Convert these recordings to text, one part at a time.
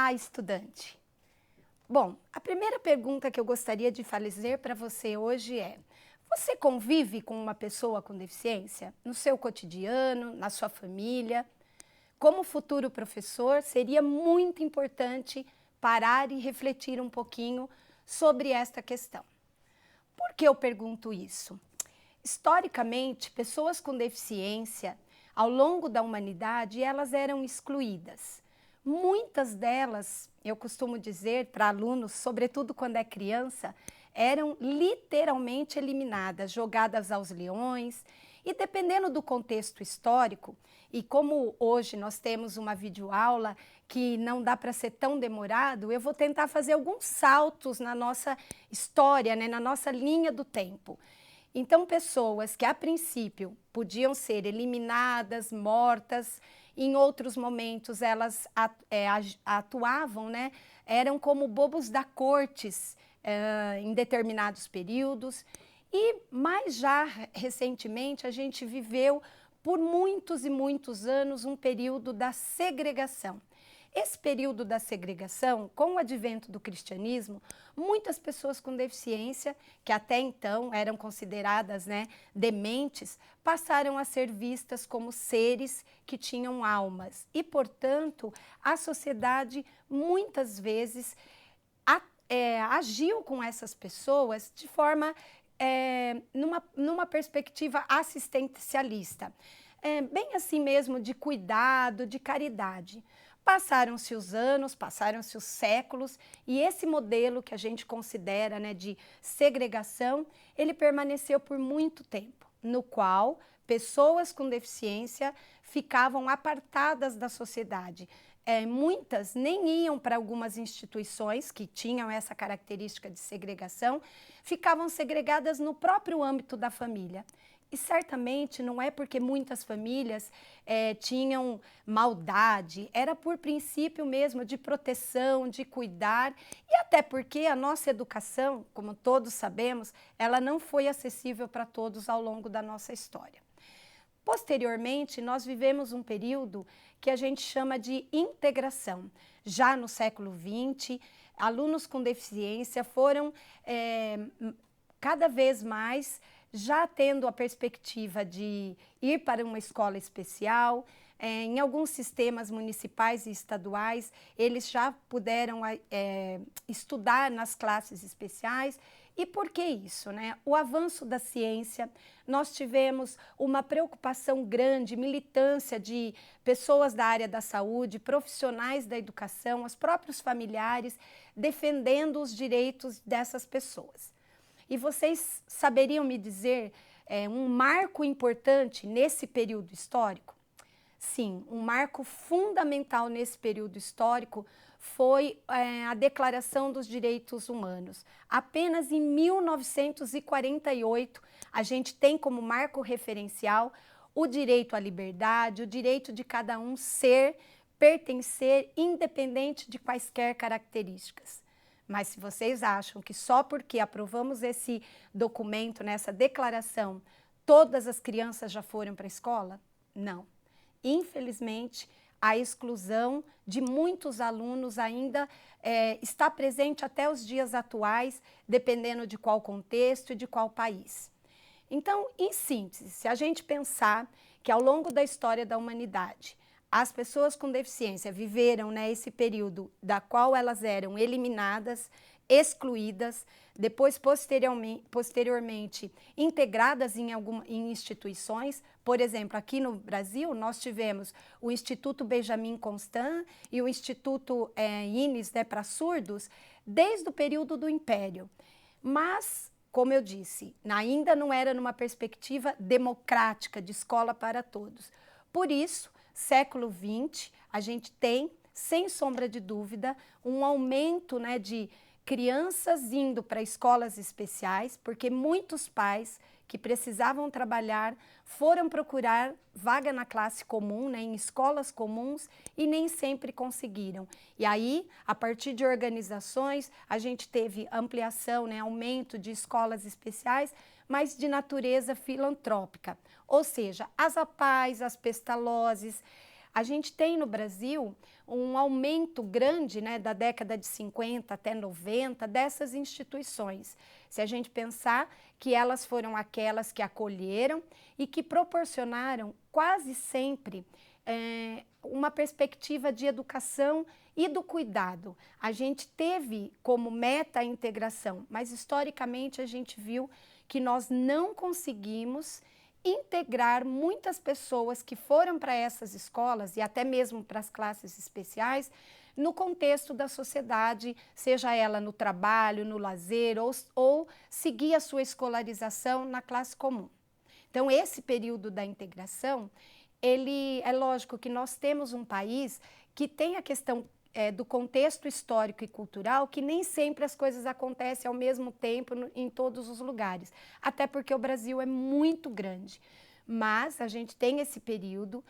Olá, estudante! Bom, a primeira pergunta que eu gostaria de fazer para você hoje é: você convive com uma pessoa com deficiência no seu cotidiano, na sua família? Como futuro professor, seria muito importante parar e refletir um pouquinho sobre esta questão. Por que eu pergunto isso? Historicamente, pessoas com deficiência, ao longo da humanidade, elas eram excluídas. Muitas delas, eu costumo dizer para alunos, sobretudo quando é criança, eram literalmente eliminadas, jogadas aos leões. E dependendo do contexto histórico, e como hoje nós temos uma videoaula que não dá para ser tão demorado, eu vou tentar fazer alguns saltos na nossa história, né, na nossa linha do tempo. Então, pessoas que a princípio podiam ser eliminadas, mortas, em outros momentos elas atuavam, né? Eram como bobos da cortes em determinados períodos. E mais já recentemente a gente viveu por muitos e muitos anos um período da segregação. Esse período da segregação, com o advento do cristianismo, muitas pessoas com deficiência, que até então eram consideradas, né, dementes, passaram a ser vistas como seres que tinham almas. E, portanto, a sociedade muitas vezes agiu com essas pessoas de forma, numa perspectiva assistencialista. Bem assim mesmo, de cuidado, de caridade. Passaram-se os anos, passaram-se os séculos e esse modelo que a gente considera, né, de segregação, ele permaneceu por muito tempo, no qual pessoas com deficiência ficavam apartadas da sociedade. Muitas nem iam para algumas instituições que tinham essa característica de segregação, ficavam segregadas no próprio âmbito da família. E certamente não é porque muitas famílias tinham maldade, era por princípio mesmo de proteção, de cuidar, e até porque a nossa educação, como todos sabemos, ela não foi acessível para todos ao longo da nossa história. Posteriormente, nós vivemos um período que a gente chama de integração. Já no século XX, alunos com deficiência foram cada vez mais já tendo a perspectiva de ir para uma escola especial. Em alguns sistemas municipais e estaduais, eles já puderam estudar nas classes especiais. E por que isso, né? O avanço da ciência, nós tivemos uma preocupação grande, militância de pessoas da área da saúde, profissionais da educação, os próprios familiares, defendendo os direitos dessas pessoas. E vocês saberiam me dizer um marco importante nesse período histórico? Sim, um marco fundamental nesse período histórico foi a Declaração dos Direitos Humanos. Apenas em 1948, a gente tem como marco referencial o direito à liberdade, o direito de cada um ser, pertencer, independente de quaisquer características. Mas se vocês acham que só porque aprovamos esse documento, nessa declaração, todas as crianças já foram para a escola? Não. Infelizmente, a exclusão de muitos alunos ainda está presente até os dias atuais, dependendo de qual contexto e de qual país. Então, em síntese, se a gente pensar que ao longo da história da humanidade, as pessoas com deficiência viveram, né, esse período da qual elas eram eliminadas, excluídas, depois posteriormente integradas em instituições. Por exemplo, aqui no Brasil nós tivemos o Instituto Benjamin Constant e o Instituto INES, né, para surdos, desde o período do Império. Mas, como eu disse, ainda não era numa perspectiva democrática de escola para todos. Por isso, século XX, a gente tem, sem sombra de dúvida, um aumento, né, de crianças indo para escolas especiais, porque muitos pais que precisavam trabalhar foram procurar vaga na classe comum, né, em escolas comuns, e nem sempre conseguiram. E aí, a partir de organizações, a gente teve ampliação, né, aumento de escolas especiais, mas de natureza filantrópica. Ou seja, as APAES, as Pestalozes, A gente tem no Brasil um aumento grande, né, da década de 50 até 90 dessas instituições. Se a gente pensar que elas foram aquelas que acolheram e que proporcionaram quase sempre uma perspectiva de educação e do cuidado. A gente teve como meta a integração, mas historicamente a gente viu que nós não conseguimos integrar muitas pessoas que foram para essas escolas e até mesmo para as classes especiais no contexto da sociedade, seja ela no trabalho, no lazer ou seguir a sua escolarização na classe comum. Então, esse período da integração, ele é lógico que nós temos um país que tem a questão do contexto histórico e cultural, que nem sempre as coisas acontecem ao mesmo tempo em todos os lugares, até porque o Brasil é muito grande. Mas a gente tem esse período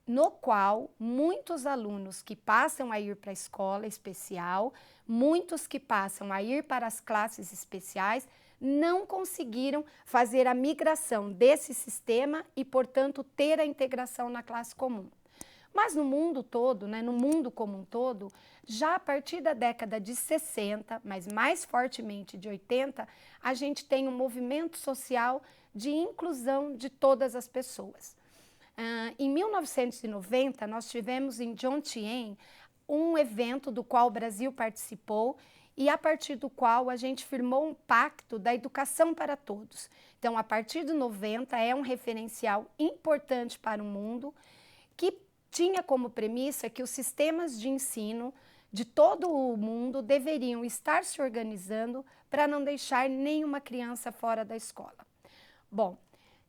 no qual muitos alunos que passam a ir para a escola especial, muitos que passam a ir para as classes especiais, não conseguiram fazer a migração desse sistema e, portanto, ter a integração na classe comum. Mas no mundo todo, né, no mundo como um todo, já a partir da década de 60, mas mais fortemente de 80, a gente tem um movimento social de inclusão de todas as pessoas. Em 1990, nós tivemos em Jomtien um evento do qual o Brasil participou e a partir do qual a gente firmou um pacto da educação para todos. Então, a partir de 90, é um referencial importante para o mundo que tinha como premissa que os sistemas de ensino de todo o mundo deveriam estar se organizando para não deixar nenhuma criança fora da escola. Bom,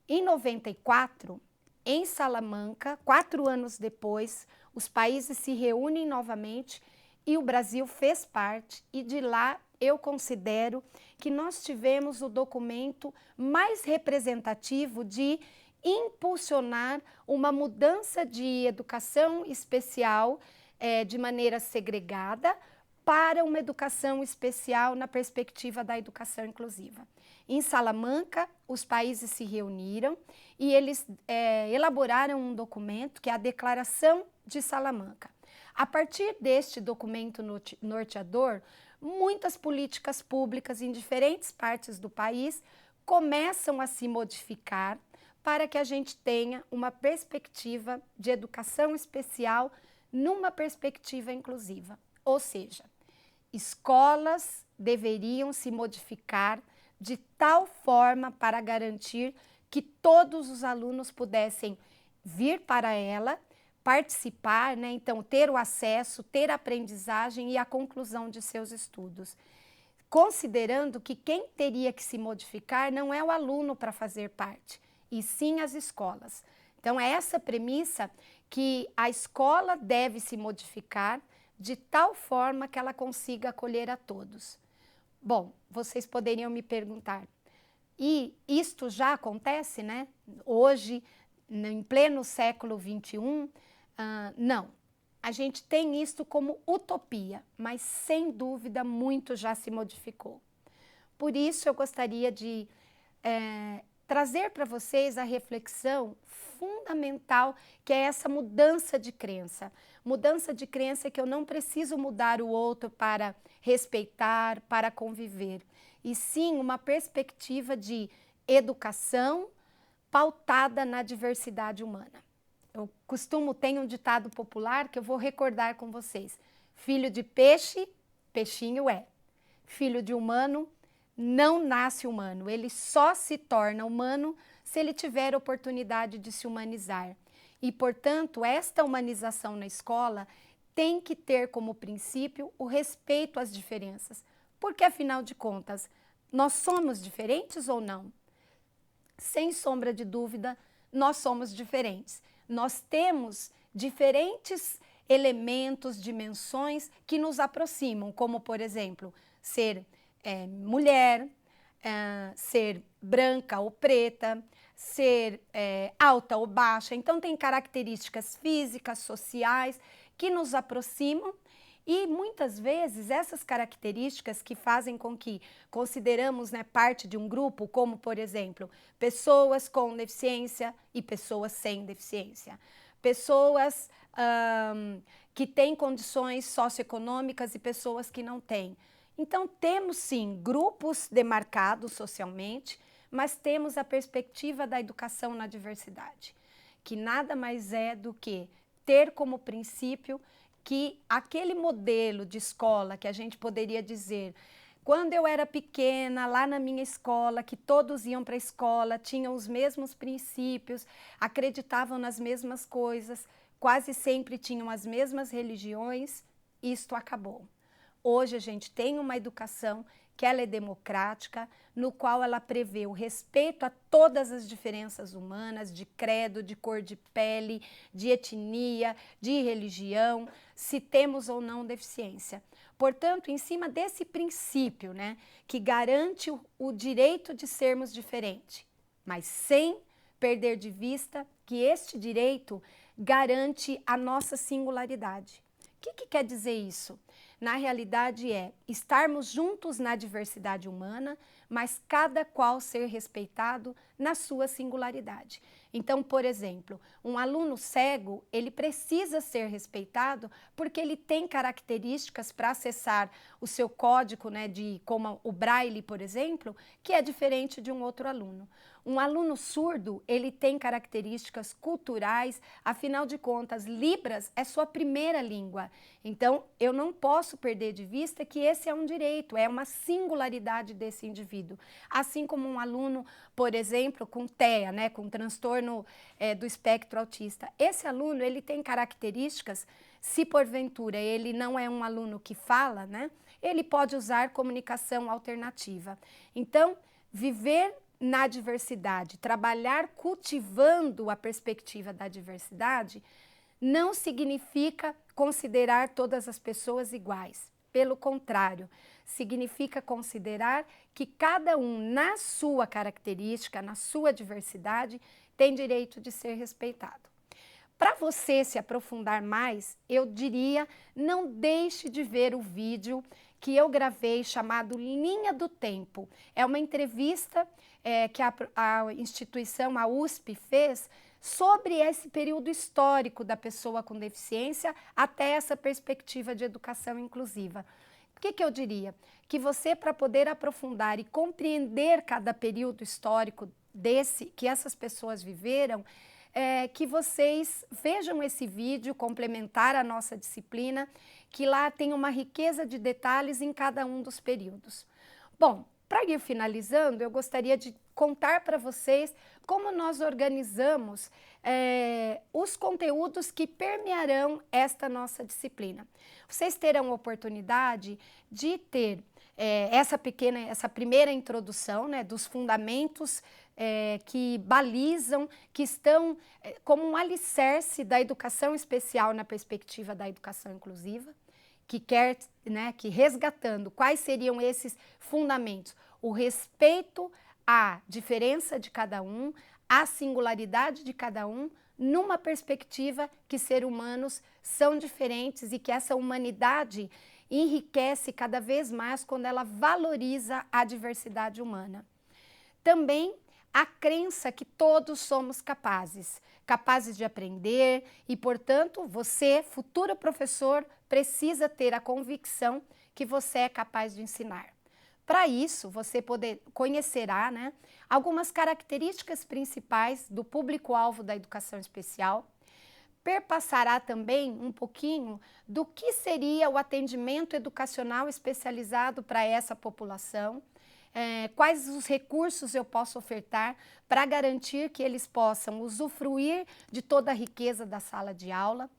em 94, em Salamanca, 4 anos depois, os países se reúnem novamente e o Brasil fez parte, e de lá eu considero que nós tivemos o documento mais representativo de impulsionar uma mudança de educação especial de maneira segregada para uma educação especial na perspectiva da educação inclusiva. Em Salamanca, os países se reuniram e eles elaboraram um documento que é a Declaração de Salamanca. A partir deste documento norteador, muitas políticas públicas em diferentes partes do país começam a se modificar para que a gente tenha uma perspectiva de educação especial numa perspectiva inclusiva. Ou seja, escolas deveriam se modificar de tal forma para garantir que todos os alunos pudessem vir para ela, participar, né? Então ter o acesso, ter a aprendizagem e a conclusão de seus estudos. Considerando que quem teria que se modificar não é o aluno para fazer parte, e sim as escolas. Então, é essa premissa que a escola deve se modificar de tal forma que ela consiga acolher a todos. Bom, vocês poderiam me perguntar, e isto já acontece, né? Hoje, em pleno século XXI, não. A gente tem isto como utopia, mas sem dúvida muito já se modificou. Por isso eu gostaria de trazer para vocês a reflexão fundamental, que é essa mudança de crença. Mudança de crença que eu não preciso mudar o outro para respeitar, para conviver, e sim uma perspectiva de educação pautada na diversidade humana. Eu tenho um ditado popular que eu vou recordar com vocês. Filho de peixe, peixinho é. Filho de humano, não nasce humano, ele só se torna humano se ele tiver oportunidade de se humanizar. E, portanto, esta humanização na escola tem que ter como princípio o respeito às diferenças, porque, afinal de contas, nós somos diferentes ou não? Sem sombra de dúvida, nós somos diferentes. Nós temos diferentes elementos, dimensões que nos aproximam, como, por exemplo, ser mulher, ser branca ou preta, ser alta ou baixa. Então, tem características físicas, sociais, que nos aproximam e, muitas vezes, essas características que fazem com que consideramos, né, parte de um grupo, como, por exemplo, pessoas com deficiência e pessoas sem deficiência, pessoas que têm condições socioeconômicas e pessoas que não têm. Então, temos sim grupos demarcados socialmente, mas temos a perspectiva da educação na diversidade, que nada mais é do que ter como princípio que aquele modelo de escola que a gente poderia dizer, quando eu era pequena, lá na minha escola, que todos iam para a escola, tinham os mesmos princípios, acreditavam nas mesmas coisas, quase sempre tinham as mesmas religiões, isto acabou. Hoje a gente tem uma educação que ela é democrática, no qual ela prevê o respeito a todas as diferenças humanas, de credo, de cor de pele, de etnia, de religião, se temos ou não deficiência. Portanto, em cima desse princípio, né, que garante o direito de sermos diferentes, mas sem perder de vista que este direito garante a nossa singularidade. O que quer dizer isso? Na realidade é estarmos juntos na diversidade humana, mas cada qual ser respeitado na sua singularidade. Então, por exemplo, um aluno cego, ele precisa ser respeitado porque ele tem características para acessar o seu código, né, como o Braille, por exemplo, que é diferente de um outro aluno. Um aluno surdo, ele tem características culturais, afinal de contas, Libras é sua primeira língua. Então, eu não posso perder de vista que esse é um direito, é uma singularidade desse indivíduo. Assim como um aluno, por exemplo, com TEA, né, com transtorno do espectro autista. Esse aluno, ele tem características, se porventura ele não é um aluno que fala, né, ele pode usar comunicação alternativa. Então, viver na diversidade, trabalhar cultivando a perspectiva da diversidade, não significa considerar todas as pessoas iguais. Pelo contrário, significa considerar que cada um, na sua característica, na sua diversidade, tem direito de ser respeitado. Para você se aprofundar mais, eu diria, não deixe de ver o vídeo que eu gravei chamado Linha do Tempo. É uma entrevista que a instituição, a USP, fez sobre esse período histórico da pessoa com deficiência até essa perspectiva de educação inclusiva. O que eu diria? Que você, para poder aprofundar e compreender cada período histórico que essas pessoas viveram, que vocês vejam esse vídeo complementar à nossa disciplina, que lá tem uma riqueza de detalhes em cada um dos períodos. Bom, para ir finalizando, eu gostaria de contar para vocês como nós organizamos os conteúdos que permearão esta nossa disciplina. Vocês terão a oportunidade de ter essa primeira introdução, né, dos fundamentos que balizam, que estão como um alicerce da educação especial na perspectiva da educação inclusiva, que resgatando quais seriam esses fundamentos, o respeito à diferença de cada um, à singularidade de cada um, numa perspectiva que seres humanos são diferentes e que essa humanidade enriquece cada vez mais quando ela valoriza a diversidade humana. Também a crença que todos somos capazes de aprender e, portanto, você, futuro professor, precisa ter a convicção que você é capaz de ensinar. Para isso, você conhecerá, né, algumas características principais do público-alvo da educação especial, perpassará também um pouquinho do que seria o atendimento educacional especializado para essa população, quais os recursos eu posso ofertar para garantir que eles possam usufruir de toda a riqueza da sala de aula,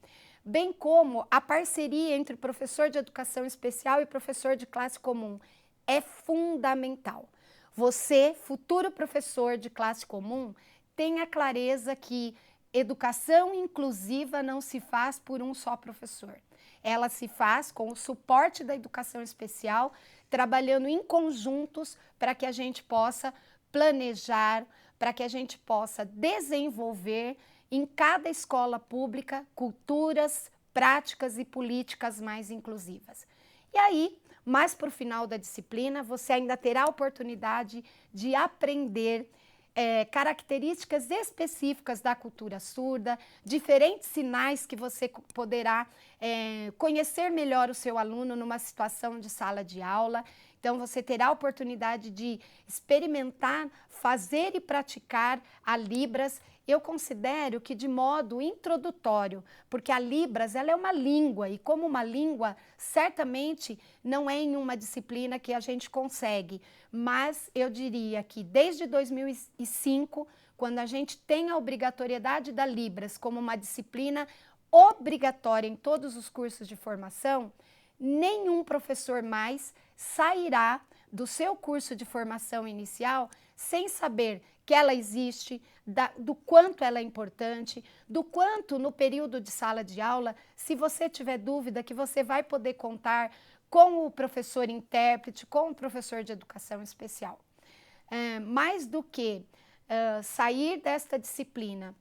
bem como a parceria entre professor de educação especial e professor de classe comum é fundamental. Você, futuro professor de classe comum, tenha clareza que educação inclusiva não se faz por um só professor. Ela se faz com o suporte da educação especial, trabalhando em conjuntos para que a gente possa planejar, para que a gente possa desenvolver em cada escola pública culturas, práticas e políticas mais inclusivas. E aí, mais para o final da disciplina, você ainda terá a oportunidade de aprender características específicas da cultura surda, diferentes sinais que você poderá conhecer melhor o seu aluno numa situação de sala de aula. Então, você terá a oportunidade de experimentar, fazer e praticar a Libras. Eu considero que de modo introdutório, porque a Libras ela é uma língua e como uma língua, certamente não é em uma disciplina que a gente consegue, mas eu diria que desde 2005, quando a gente tem a obrigatoriedade da Libras como uma disciplina obrigatória em todos os cursos de formação, nenhum professor mais sairá do seu curso de formação inicial sem saber que ela existe, do quanto ela é importante, do quanto no período de sala de aula, se você tiver dúvida, que você vai poder contar com o professor intérprete, com o professor de educação especial. Mais do que sair desta disciplina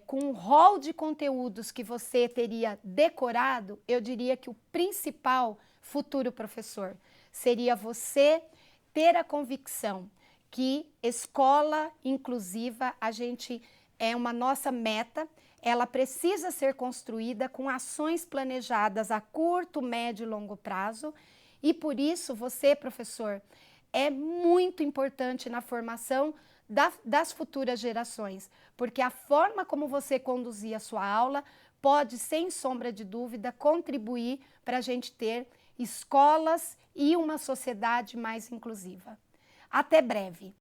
com um rol de conteúdos que você teria decorado, eu diria que o principal futuro professor seria você ter a convicção que escola inclusiva é uma nossa meta, ela precisa ser construída com ações planejadas a curto, médio e longo prazo, e por isso você, professor, é muito importante na formação das futuras gerações, porque a forma como você conduzir a sua aula pode, sem sombra de dúvida, contribuir para a gente ter escolas e uma sociedade mais inclusiva. Até breve!